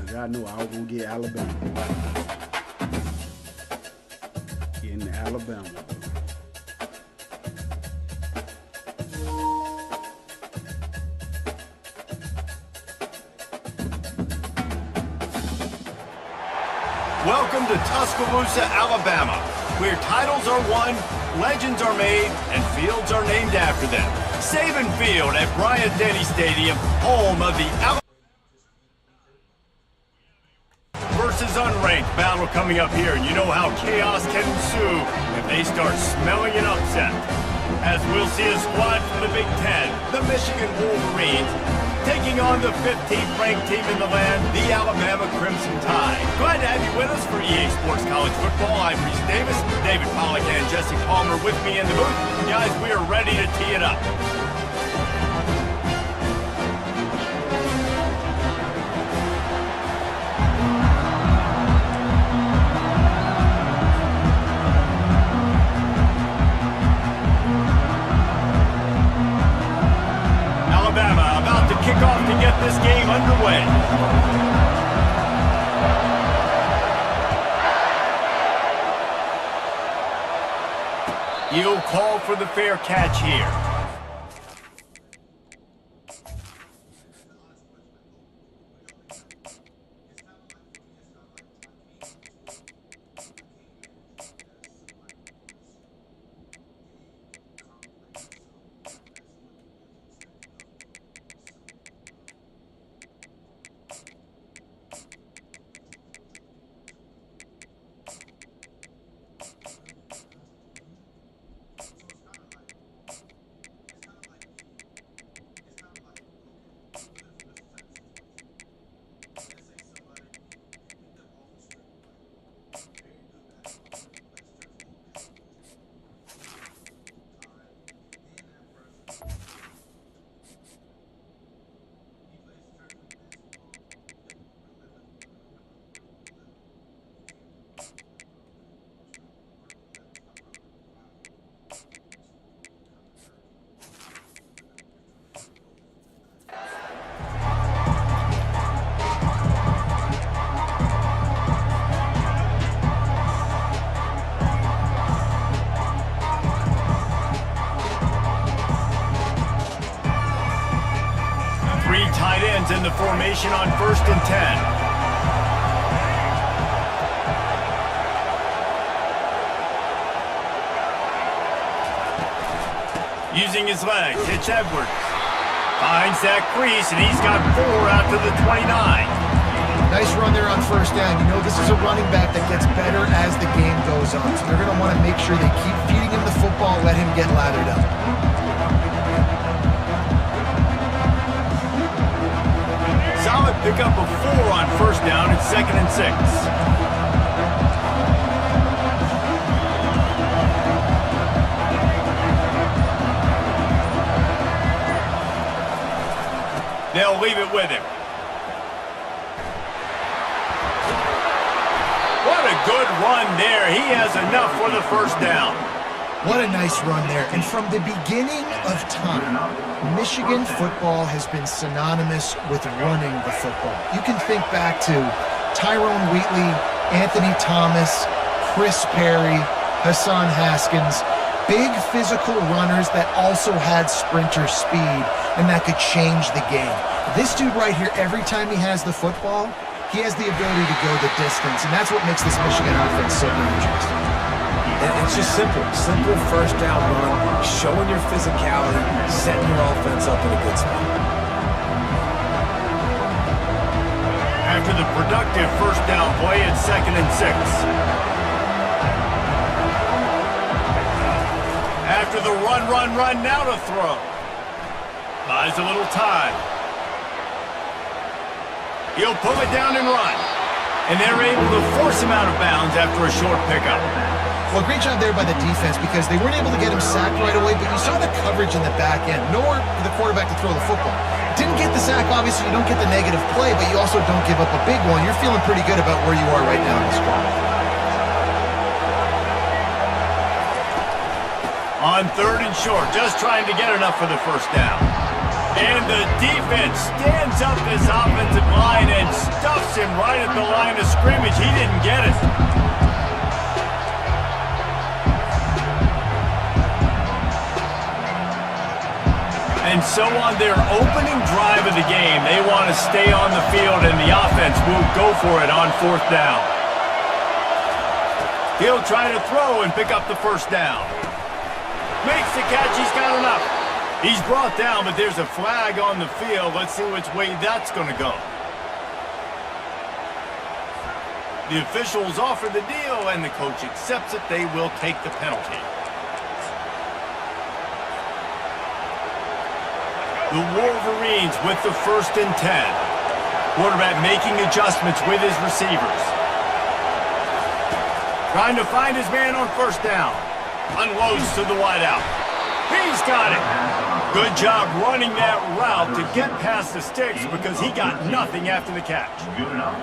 Y'all know I was gonna get Alabama. Getting Alabama. Welcome to Tuscaloosa, Alabama, where titles are won, legends are made, and fields are named after them. Saban Field at Bryant-Denny Stadium, home of the Alabama versus unranked battle coming up here, and you know how chaos can ensue if they start smelling an upset. As we'll see a squad from the Big Ten, the Michigan Wolverines, taking on the 15th ranked team in the land, the Alabama Crimson Tide. Glad to have you with us for EA Sports College Football. I'm Reese Davis, David Pollack and Jesse Palmer with me in the booth. Guys, we are ready to tee it up. Off to get this game underway. He'll call for the fair catch here. Tight ends in the formation on 1st and 10. Using his legs, it's Edwards. Finds that crease, and he's got 4 out to the 29. Nice run there on 1st down. You know this is a running back that gets better as the game goes on. So they're going to want to make sure they keep feeding him the football, let him get lathered up. Solid pickup of 4 on 1st down and 2nd and 6. They'll leave it with him. What a good run there. He has enough for the 1st down. What a nice run there. And from the beginning of time, Michigan football has been synonymous with running the football. You can think back to Tyrone Wheatley, Anthony Thomas, Chris Perry, Hassan Haskins, big physical runners that also had sprinter speed and that could change the game. This dude right here, every time he has the football, he has the ability to go the distance, and that's what makes this Michigan offense so interesting. And it's just simple 1st down run, showing your physicality, setting your offense up in a good spot. After the productive 1st down play, it's 2nd and 6. After the run, now to throw. Buys a little time. He'll pull it down and run. And they're able to force him out of bounds after a short pickup. Well, great job there by the defense because they weren't able to get him sacked right away, but you saw the coverage in the back end. Nowhere for the quarterback to throw the football. Didn't get the sack, obviously. You don't get the negative play, but you also don't give up a big one. You're feeling pretty good about where you are right now in this drive. On 3rd and short, just trying to get enough for the 1st down. And the defense stands up this offensive line and stuffs him right at the line of scrimmage. He didn't get it. And so on their opening drive of the game, they want to stay on the field, and the offense will go for it on 4th down. He'll try to throw and pick up the first down. Makes the catch. He's got enough. He's brought down, but there's a flag on the field. Let's see which way that's going to go. The officials offer the deal, and the coach accepts it. They will take the penalty. The Wolverines with the 1st and 10. Quarterback making adjustments with his receivers. Trying to find his man on 1st down. Unloads to the wideout. He's got it. Good job running that route to get past the sticks because he got nothing after the catch.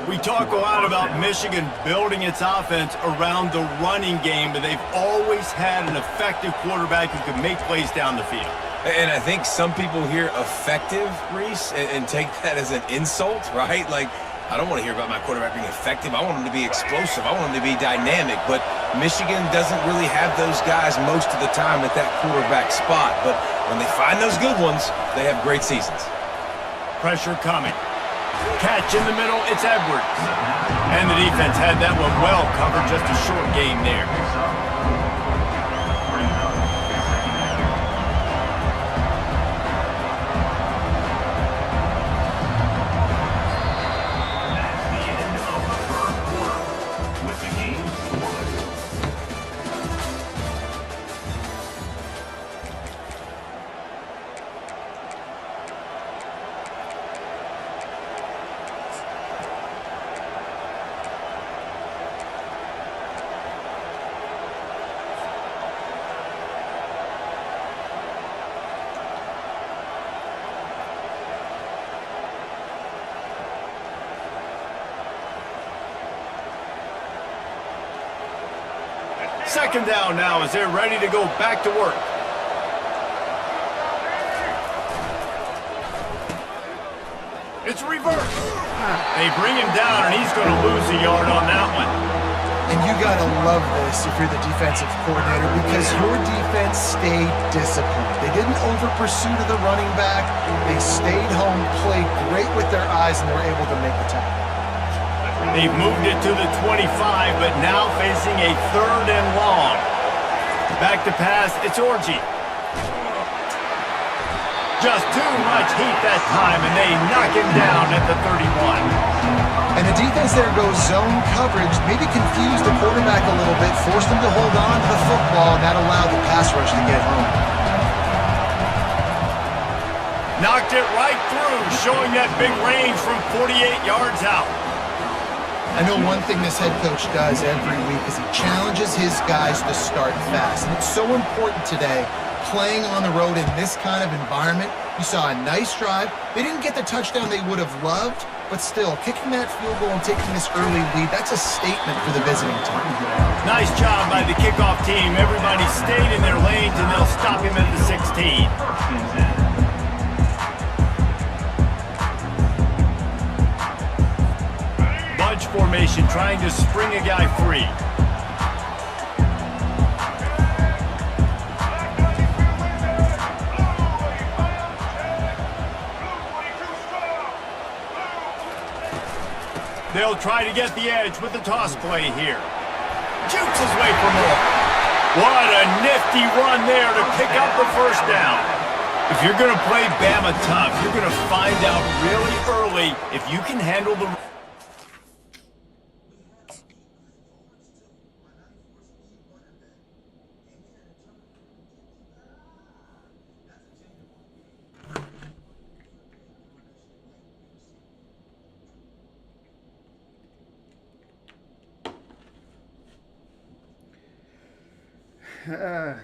We talk a lot about Michigan building its offense around the running game, but they've always had an effective quarterback who can make plays down the field. And I think some people hear effective, Reese, and take that as an insult, right? Like, I don't want to hear about my quarterback being effective. I want him to be explosive. I want him to be dynamic. But Michigan doesn't really have those guys most of the time at that quarterback spot. But when they find those good ones, they have great seasons. Pressure coming. Catch in the middle, it's Edwards. And the defense had that one well covered, just a short game there. Second down now as they're ready to go back to work. It's reverse. They bring him down, and he's going to lose a yard on that one. And you got to love this if you're the defensive coordinator because your defense stayed disciplined. They didn't over-pursue to the running back. They stayed home, played great with their eyes, and they were able to make the tackle. They've moved it to the 25, but now facing a 3rd and long. Back to pass, it's Orji. Just too much heat that time, and they knock him down at the 31. And the defense there goes zone coverage, maybe confused the quarterback a little bit, forced him to hold on to the football, and that allowed the pass rush to get home. Knocked it right through, showing that big range from 48 yards out. I know one thing this head coach does every week is he challenges his guys to start fast. And it's so important today, playing on the road in this kind of environment. You saw a nice drive. They didn't get the touchdown they would have loved, but still, kicking that field goal and taking this early lead, that's a statement for the visiting team. Nice job by the kickoff team. Everybody stayed in their lanes, and they'll stop him at the 16. Formation, trying to spring a guy free. They'll try to get the edge with the toss play here. Jukes his way for more. What a nifty run there to pick up the 1st down. If you're going to play Bama tough, you're going to find out really early if you can handle the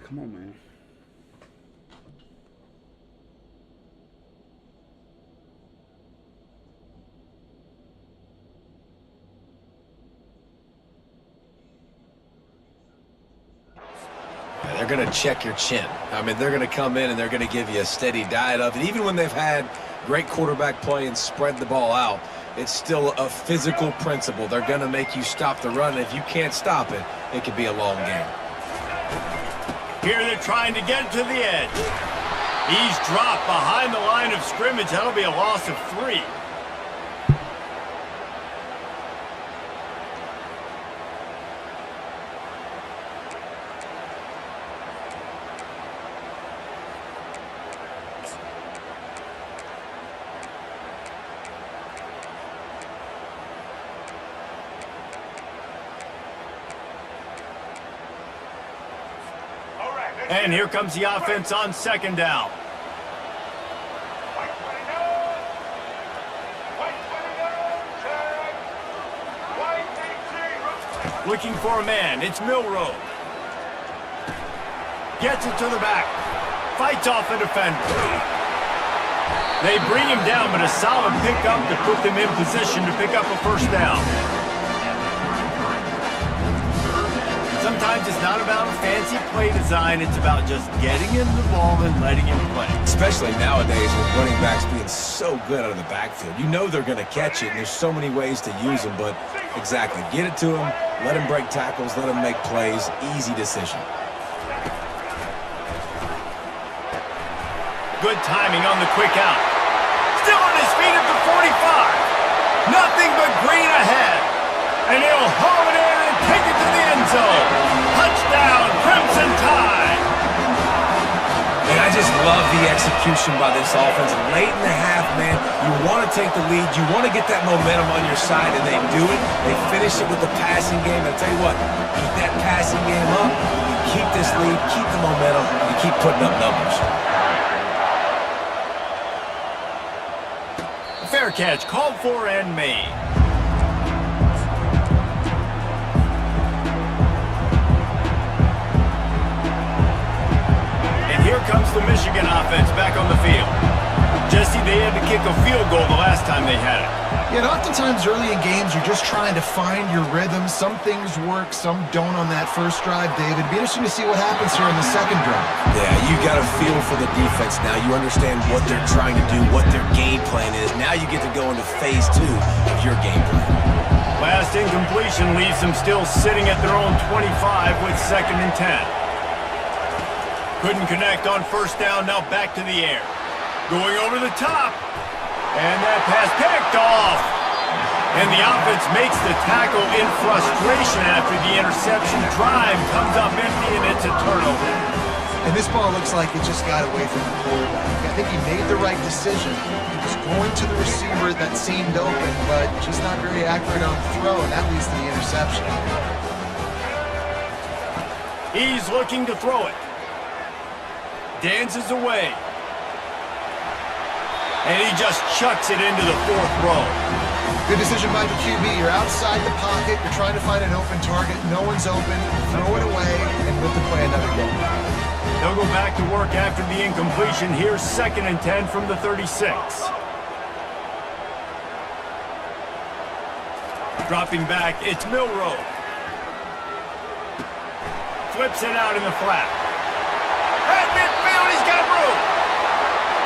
come on, man. going to check your chin. I mean, they're going to come in and they're going to give you a steady diet of it. Even when they've had great quarterback play and spread the ball out, it's still a physical principle. They're going to make you stop the run. If you can't stop it, it could be a long game. Here they're trying to get to the edge. He's dropped behind the line of scrimmage. That'll be a loss of 3. And here comes the offense on 2nd down. Looking for a man. It's Milroe. Gets it to the back. Fights off a defender. They bring him down, but a solid pickup to put them in position to pick up a 1st down. Sometimes it's not about a fancy play design. It's about just getting him the ball and letting him play. Especially nowadays with running backs being so good out of the backfield. You know they're going to catch it, and there's so many ways to use them, but exactly. Get it to him, let him break tackles, let him make plays. Easy decision. Good timing on the quick out. Still on his feet at the 45. Nothing but green ahead. And he'll haul it in and take it to the end zone. Touchdown, Crimson Tide. And I just love the execution by this offense. Late in the half, man, you want to take the lead. You want to get that momentum on your side, and they do it. They finish it with the passing game. I tell you what, keep that passing game up. You keep this lead, keep the momentum, you keep putting up numbers. Fair catch, called for and made. Here comes the Michigan offense back on the field. Jesse, they had to kick a field goal the last time they had it. Yeah, and oftentimes early in games, you're just trying to find your rhythm. Some things work, some don't on that first drive, David. It'd be interesting to see what happens here in the 2nd drive. Yeah, you got a feel for the defense now. You understand what they're trying to do, what their game plan is. Now you get to go into phase 2 of your game plan. Last incompletion leaves them still sitting at their own 25 with 2nd and 10. Couldn't connect on 1st down, now back to the air. Going over the top. And that pass picked off. And the offense makes the tackle in frustration after the interception. Drive comes up empty, and it's a turnover. And this ball looks like it just got away from the quarterback. I think he made the right decision. He was going to the receiver that seemed open, but just not very accurate on the throw, and that leads to the interception. He's looking to throw it. Dances away. And he just chucks it into the 4th row. Good decision by the QB. You're outside the pocket. You're trying to find an open target. No one's open. Throw it away and live to play another game. They'll go back to work after the incompletion. Here's 2nd and 10 from the 36. Dropping back, it's Milroe. Flips it out in the flat. At midfield, he's got room.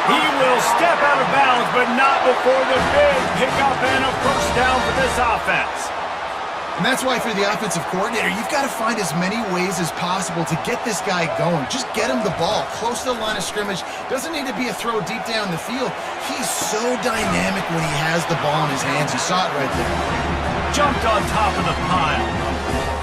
He will step out of bounds, but not before the big pickup and a 1st down for this offense. And that's why for the offensive coordinator, you've got to find as many ways as possible to get this guy going. Just get him the ball close to the line of scrimmage. Doesn't need to be a throw deep down the field. He's so dynamic when he has the ball in his hands. You saw it right there. Jumped on top of the pile.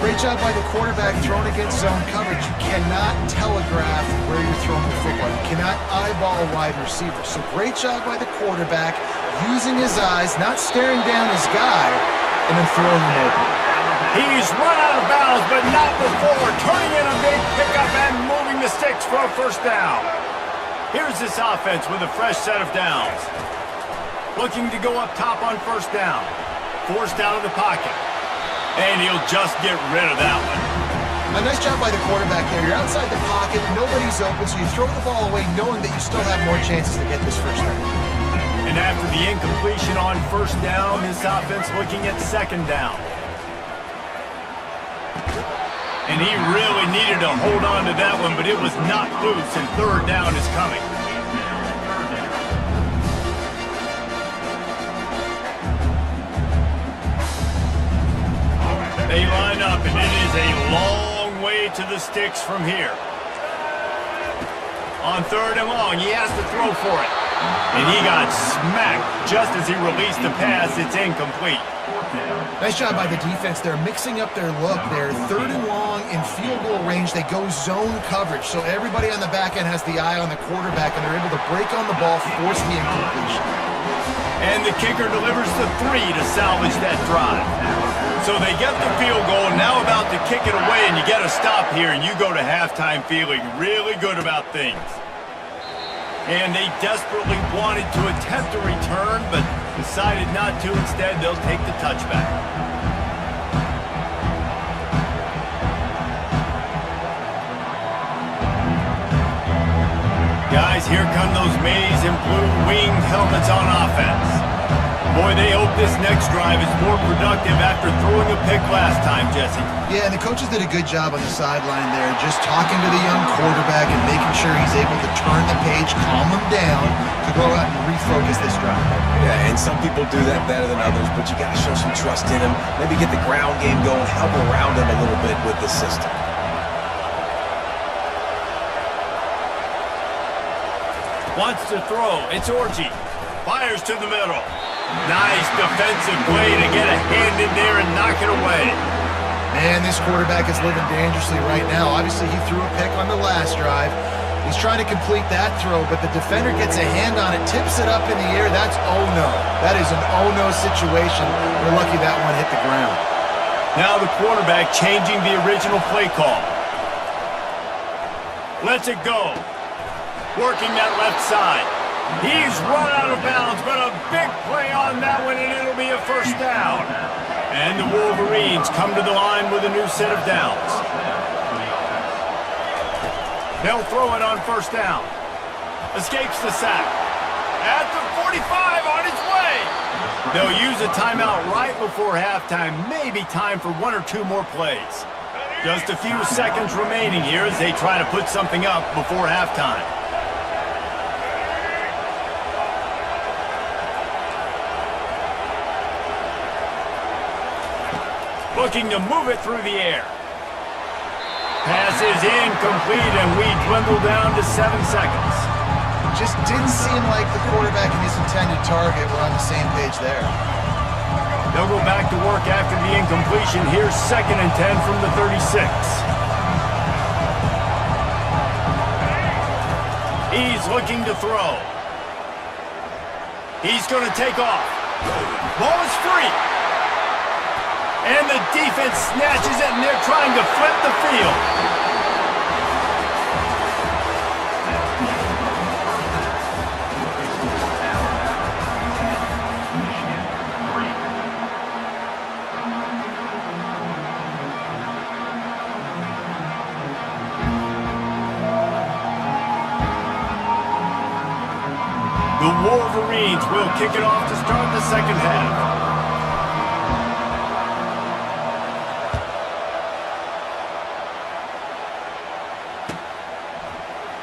Great job by the quarterback throwing against zone coverage. You cannot telegraph where you're throwing the football. You cannot eyeball a wide receiver. So great job by the quarterback using his eyes, not staring down his guy, and then throwing him open. He's run out of bounds, but not before turning in a big pickup and moving the sticks for a 1st down. Here's this offense with a fresh set of downs. Looking to go up top on 1st down. Forced out of the pocket. And he'll just get rid of that one. A nice job by the quarterback there. You're outside the pocket, nobody's open, so you throw the ball away knowing that you still have more chances to get this 1st down. And after the incompletion on 1st down, this offense looking at 2nd down. And he really needed to hold on to that one, but it was not loose, and third down is coming. They line up, and it is a long way to the sticks from here. On third and long, he has to throw for it. And he got smacked just as he released the pass. It's incomplete. Nice job by the defense. They're mixing up their look. They're third and long in field goal range. They go zone coverage, so everybody on the back end has the eye on the quarterback, and they're able to break on the ball, force the incompletion. And the kicker delivers the 3 to salvage that drive. So they get the field goal, now about to kick it away, and you get a stop here, and you go to halftime feeling really good about things. And they desperately wanted to attempt a return, but decided not to. Instead, they'll take the touchback. Guys, here come those maize and blue winged helmets on offense. Boy, they hope this next drive is more productive after throwing a pick last time, Jesse. Yeah, and the coaches did a good job on the sideline there, just talking to the young quarterback and making sure he's able to turn the page, calm him down to go out and refocus this drive. Yeah, and some people do that better than others, but you got to show some trust in him. Maybe get the ground game going, help around him a little bit with the system. Wants to throw. It's Orji. Fires to the middle. Nice defensive play to get a hand in there and knock it away. Man, this quarterback is living dangerously right now. Obviously, he threw a pick on the last drive. He's trying to complete that throw, but the defender gets a hand on it, tips it up in the air. That's oh-no. That is an oh-no situation. We're lucky that one hit the ground. Now the quarterback changing the original play call. Lets it go. Working that left side. He's run out of bounds, but a big play on that one, and it'll be a first down. And the Wolverines come to the line with a new set of downs. They'll throw it on first down. Escapes the sack. At the 45, on its way. They'll use a timeout right before halftime. Maybe time for 1 or 2 more plays. Just a few seconds remaining here as they try to put something up before halftime. Looking to move it through the air. Pass is incomplete, and we dwindle down to 7 seconds. Just didn't seem like the quarterback and his intended target were on the same page there. They'll go back to work after the incompletion. Here's 2nd and 10 from the 36. He's looking to throw. He's going to take off. Ball is free. And the defense snatches it, and they're trying to flip the field. The Wolverines will kick it off to start the second half.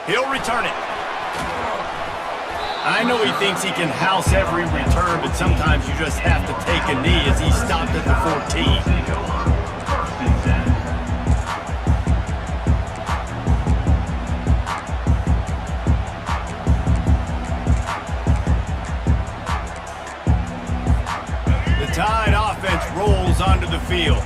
He'll return it. I know he thinks he can house every return, but sometimes you just have to take a knee as he stopped at the 14. The Tide offense rolls onto the field.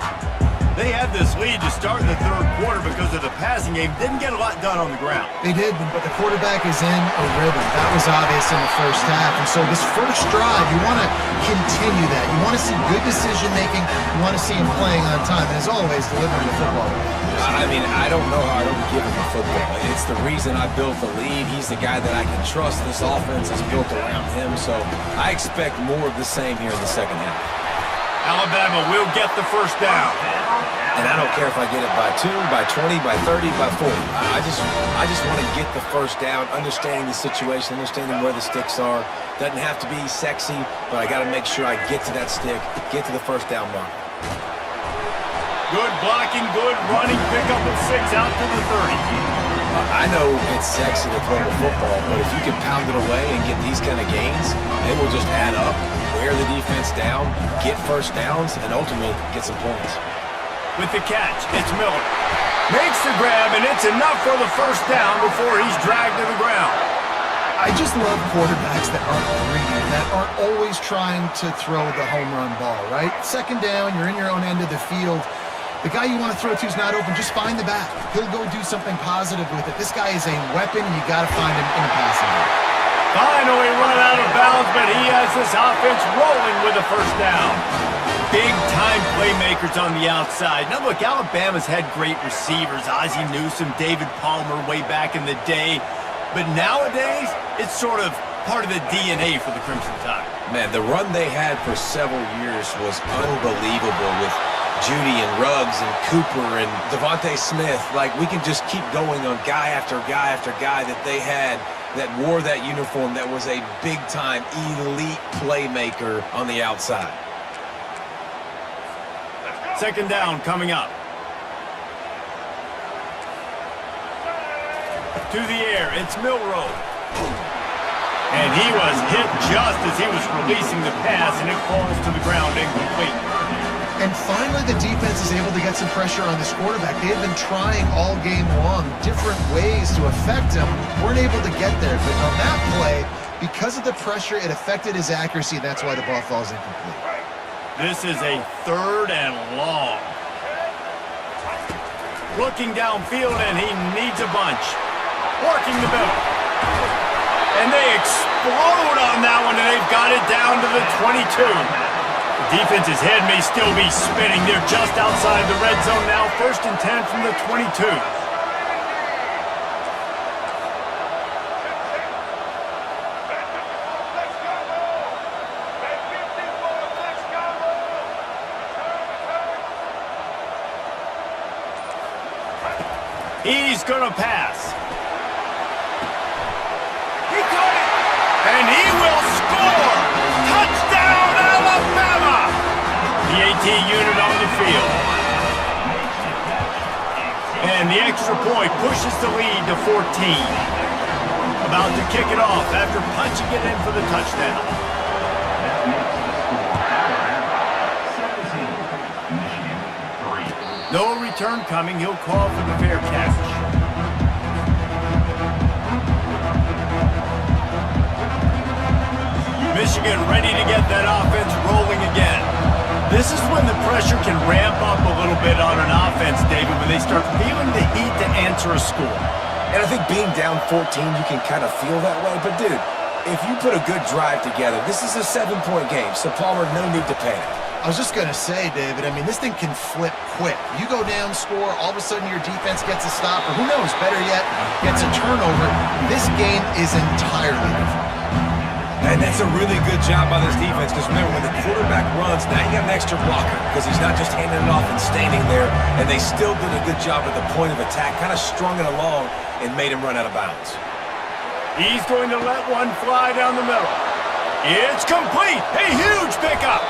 They had this lead to start in the third quarter because of the passing game. Didn't get a lot done on the ground. They did, but the quarterback is in a rhythm. That was obvious in the first half. And so this first drive, you want to continue that. You want to see good decision-making. You want to see him playing on time. And as always, delivering the football. I mean, I don't know how I don't give him the football. It's the reason I built the lead. He's the guy that I can trust. This offense is built around him. So I expect more of the same here in the second half. Alabama will get the first down. And I don't care if I get it by 2, by 20, by 30, by 40. I just want to get the first down, understanding the situation, understanding where the sticks are. Doesn't have to be sexy, but I got to make sure I get to that stick, get to the first down mark. Good blocking, good running, pick up of 6 out to the 30. I know it's sexy to throw the football, but if you can pound it away and get these kind of gains, they will just add up, wear the defense down, get first downs, and ultimately get some points. With the catch, it's Miller. Makes the grab, and it's enough for the first down before he's dragged to the ground. I just love quarterbacks that aren't greedy, that aren't always trying to throw the home run ball, right? Second down, you're in your own end of the field. The guy you want to throw to is not open. Just find the back. He'll go do something positive with it. This guy is a weapon, and you got to find him in a passing game. Finally run out of bounds, but he has this offense rolling with a first down. Big-time playmakers on the outside. Now, look, Alabama's had great receivers. Ozzie Newsome, David Palmer way back in the day. But nowadays, it's sort of part of the DNA for the Crimson Tide. Man, the run they had for several years was unbelievable with Judy and Ruggs and Cooper and Devontae Smith. Like, we can just keep going on guy after guy after guy that they had that wore that uniform that was a big-time elite playmaker on the outside. Second down coming up. To the air, it's Milroe. And he was hit just as he was releasing the pass, and it falls to the ground incomplete. And finally, the defense is able to get some pressure on this quarterback. They had been trying all game long different ways to affect him. Weren't able to get there. But on that play, because of the pressure, it affected his accuracy. That's why the ball falls incomplete. This is a 3rd and long. Looking downfield, and he needs a bunch. Working the middle. And they explode on that one, and they've got it down to the 22. The defense's head may still be spinning. They're just outside the red zone now. 1st and 10 from the 22. He's going to pass. He caught it. And he will score. Touchdown, Alabama. The AT unit on the field. And the extra point pushes the lead to 14. About to kick it off after punching it in for the touchdown. No return coming. He'll call for the fair catch. Michigan ready to get that offense rolling again. This is when the pressure can ramp up a little bit on an offense, David, when they start feeling the heat to answer a score. And I think being down 14, you can kind of feel that way. But, dude, if you put a good drive together, this is a 7-point game, so Palmer, no need to panic. I was just going to say, David, I mean, this thing can flip quick. You go down, score, all of a sudden your defense gets a stop, or who knows, better yet, gets a turnover. This game is entirely different. And that's a really good job by this defense, because remember, when the quarterback runs, now you got an extra blocker, because he's not just handing it off and standing there, and they still did a good job at the point of attack, kind of strung it along and made him run out of bounds. He's going to let one fly down the middle. It's complete. A huge pickup.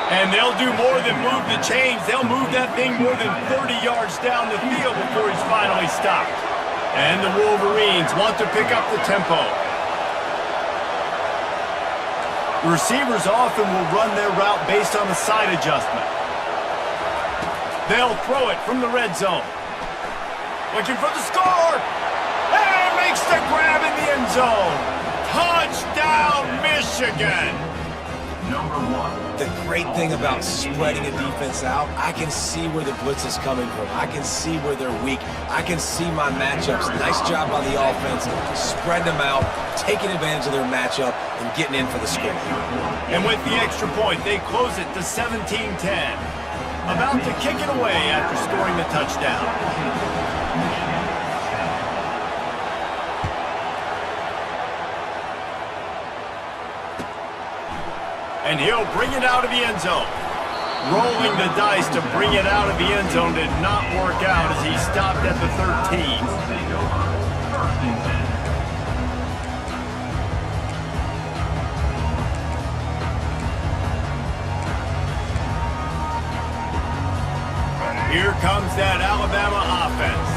And they'll do more than move the chains. They'll move that thing more than 30 yards down the field before he's finally stopped. And the Wolverines want to pick up the tempo. Receivers often will run their route based on the side adjustment. They'll throw it from the red zone. Looking for the score. And makes the grab in the end zone. Touchdown, Michigan. The great thing about spreading a defense out, I can see where the blitz is coming from. I can see where they're weak. I can see my matchups. Nice job by the offense, spreading them out, taking advantage of their matchup, and getting in for the score. And with the extra point, they close it to 17-10. About to kick it away after scoring the touchdown. And he'll bring it out of the end zone. Rolling the dice to bring it out of the end zone did not work out as he stopped at the 13. comes that Alabama offense.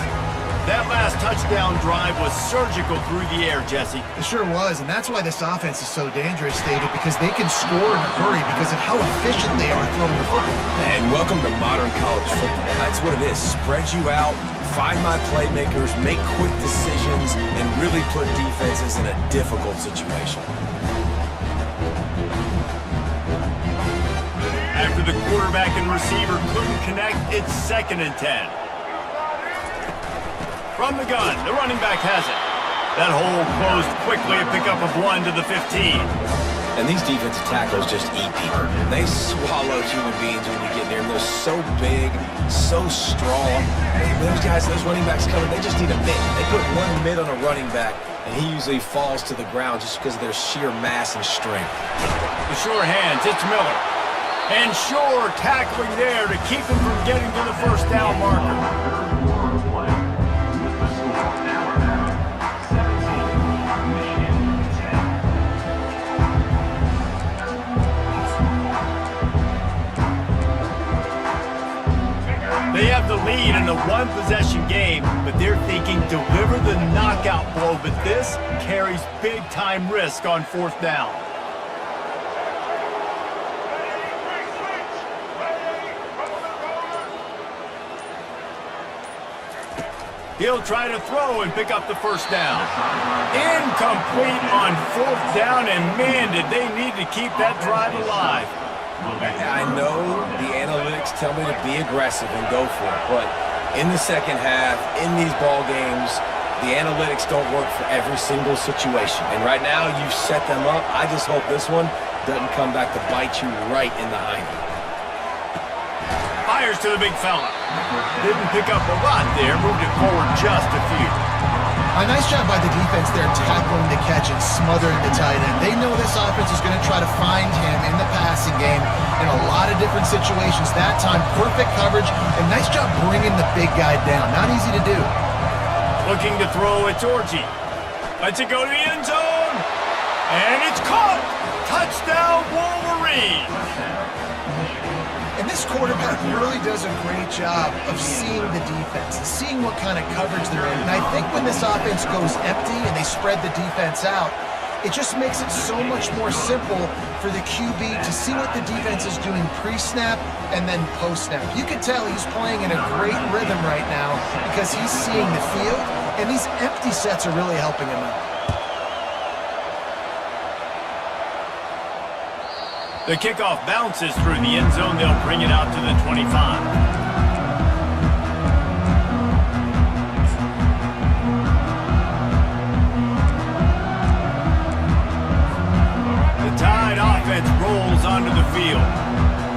That last touchdown drive was surgical through the air, Jesse. It sure was, and that's why this offense is so dangerous, David, because they can score in a hurry because of how efficient they are throwing the football. And welcome to modern college football. That's what it is. Spread you out, find my playmakers, make quick decisions, and really put defenses in a difficult situation. After the quarterback and receiver couldn't connect, it's 2nd and 10. From the gun, the running back has it. That hole closed quickly, a pickup of 1 to the 15. And these defensive tackles just eat people. They swallow human beings when you get near them. They're so big, so strong. And those guys, those running backs coming, they just need a mid. They put one mid on a running back, and he usually falls to the ground just because of their sheer mass and strength. The sure hands, it's Miller. And Shore tackling there to keep him from getting to the first down marker. They have the lead in the one-possession game, but they're thinking deliver the knockout blow, but this carries big-time risk on 4th down. He'll try to throw and pick up the first down. Incomplete on 4th down, and man, did they need to keep that drive alive. I know the analytics tell me to be aggressive and go for it, but in the second half, in these ball games, the analytics don't work for every single situation. And right now, you've set them up. I just hope this one doesn't come back to bite you right in the hiney. Fires to the big fella. Didn't pick up a lot there, moved it forward just a few. A nice job by the defense there tackling the catch and smothering the tight end. They know this offense is going to try to find him in the passing game in a lot of different situations. That time, perfect coverage, and nice job bringing the big guy down. Not easy to do. Looking to throw, it's Orji. Lets it go to the end zone, and it's caught! Touchdown, Wolverines! And this quarterback really does a great job of seeing the defense, seeing what kind of coverage they're in. And I think when this offense goes empty and they spread the defense out, it just makes it so much more simple for the QB to see what the defense is doing pre-snap and then post-snap. You can tell he's playing in a great rhythm right now because he's seeing the field, and these empty sets are really helping him out. The kickoff bounces through the end zone. They'll bring it out to the 25. The Tide offense rolls onto the field.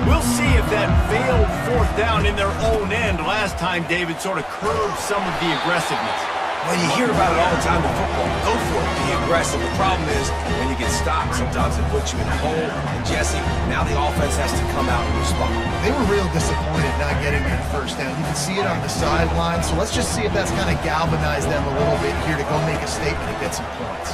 We'll see if that failed 4th down in their own end last time David sort of curbed some of the aggressiveness. Well, you hear about it all the time in football. Go for it. Be aggressive. The problem is when you get stopped, sometimes it puts you in a hole. And Jesse, now the offense has to come out and respond. They were real disappointed not getting that first down. You can see it on the sideline. So let's just see if that's kind of galvanized them a little bit here to go make a statement and get some points.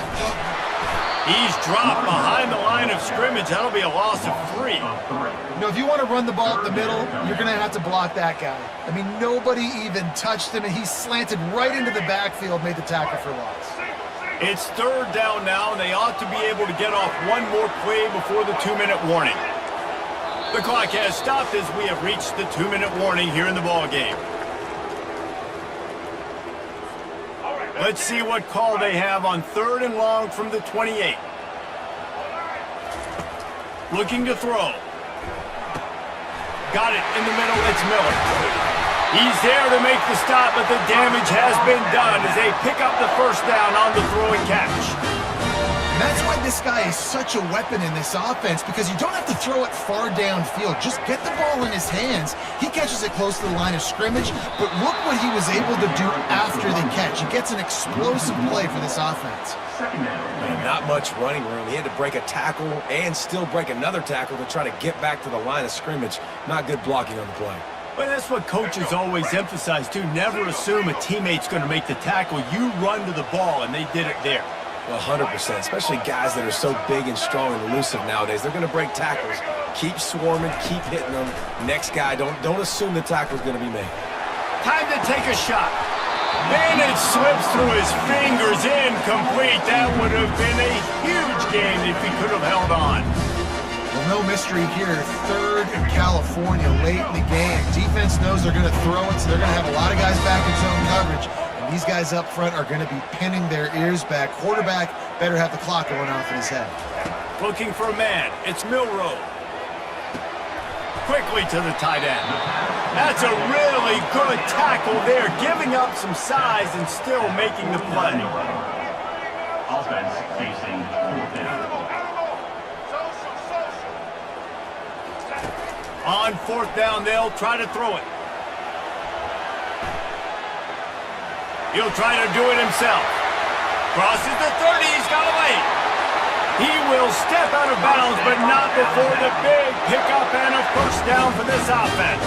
He's dropped behind the line of scrimmage. That'll be a loss of 3. You know, if you want to run the ball up the middle, you're going to have to block that guy. I mean, nobody even touched him, and he slanted right into the backfield, made the tackle for loss. It's 3rd down now, and they ought to be able to get off one more play before the 2-minute warning. The clock has stopped as we have reached the 2-minute warning here in the ballgame. Let's see what call they have on 3rd and long from the 28. Looking to throw. Got it in the middle, it's Miller. He's there to make the stop, but the damage has been done as they pick up the first down on the throw and catch. And that's why this guy is such a weapon in this offense, because you don't have to throw it far downfield. Just get the ball in his hands. He catches it close to the line of scrimmage, but look what he was able to do after the catch. He gets an explosive play for this offense. Man, not much running room. He had to break a tackle and still break another tackle to try to get back to the line of scrimmage. Not good blocking on the play. But that's what coaches always emphasize, too. Never assume a teammate's going to make the tackle. You run to the ball, and they did it there. 100%, especially guys that are so big and strong and elusive nowadays. They're going to break tackles. Keep swarming, keep hitting them. Next guy, don't assume the tackle's going to be made. Time to take a shot. And it slips through his fingers, incomplete. That would have been a huge game if he could have held on. Well, no mystery here. Third in California late in the game. Defense knows they're going to throw it, so they're going to have a lot of guys back in zone coverage. And these guys up front are going to be pinning their ears back. Quarterback better have the clock going off in his head. Looking for a man. It's Milroe. Quickly to the tight end. That's a really good tackle there, giving up some size and still making the play. Offense facing fourth down. On fourth down, they'll try to throw it. He'll try to do it himself. Crosses the 30, he's got away. He will step out of bounds, but not before the big pickup and a first down for this offense.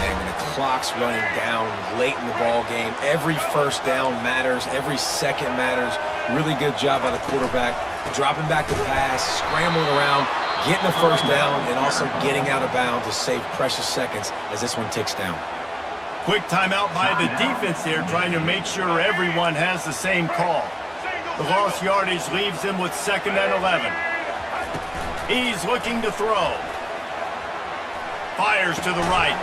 And when the clock's running down late in the ball game, every first down matters, every second matters. Really good job by the quarterback, dropping back to pass, scrambling around, getting a first down, and also getting out of bounds to save precious seconds as this one ticks down. Quick timeout by the defense there, trying to make sure everyone has the same call. The lost yardage leaves him with 2nd and 11. He's looking to throw. Fires to the right.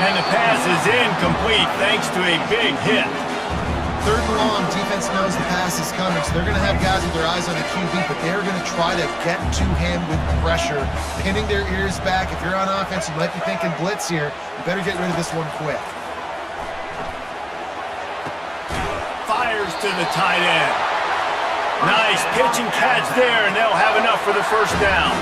And the pass is incomplete thanks to a big hit. Third and long, defense knows the pass is coming, so they're going to have guys with their eyes on the QB, but they're going to try to get to him with pressure, pinning their ears back. If you're on offense, you might be thinking blitz here. You better get rid of this one quick. Fires to the tight end. Nice pitch and catch there, and they'll have enough for the first down.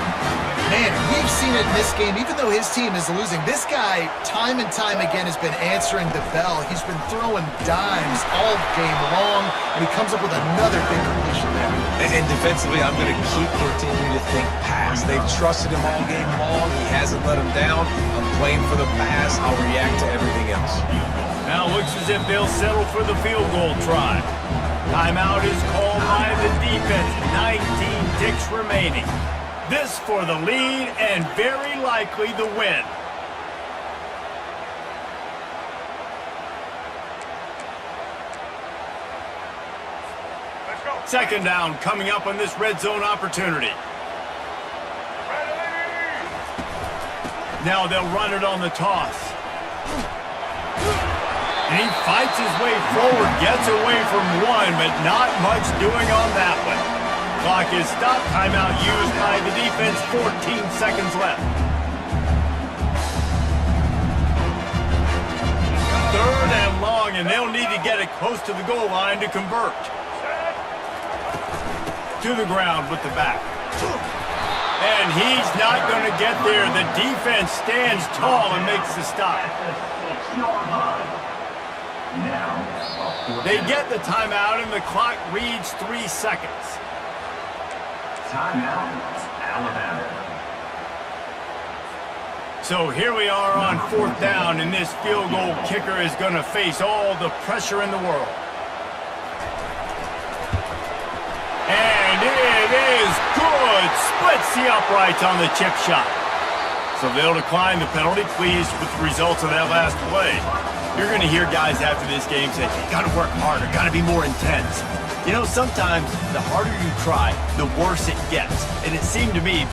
Man, we've seen it in this game, even though his team is losing. This guy, time and time again, has been answering the bell. He's been throwing dimes all game long, and he comes up with another big completion there. And defensively, I'm going to continue to think pass. They've trusted him all game long. He hasn't let them down. I'm playing for the pass. I'll react to everything else. Now looks as if they'll settle for the field goal try. Timeout is called by the defense. 19 ticks remaining. This for the lead and very likely the win. Second down coming up on this red zone opportunity. Now they'll run it on the toss. And he fights his way forward, gets away from one, but not much doing on that one. Clock is stopped. Timeout used by the defense. 14 seconds left. Third and long, and they'll need to get it close to the goal line to convert. To the ground with the back. And he's not going to get there. The defense stands tall and makes the stop. They get the timeout, and the clock reads 3 seconds. Timeout, Alabama. So here we are on fourth down, and this field goal kicker is going to face all the pressure in the world. And it is good. Splits the uprights on the chip shot. So they'll decline the penalty. Pleased with the results of that last play. You're going to hear guys after this game say, got to work harder, got to be more intense. You know, sometimes the harder you try, the worse it gets. And it seemed to me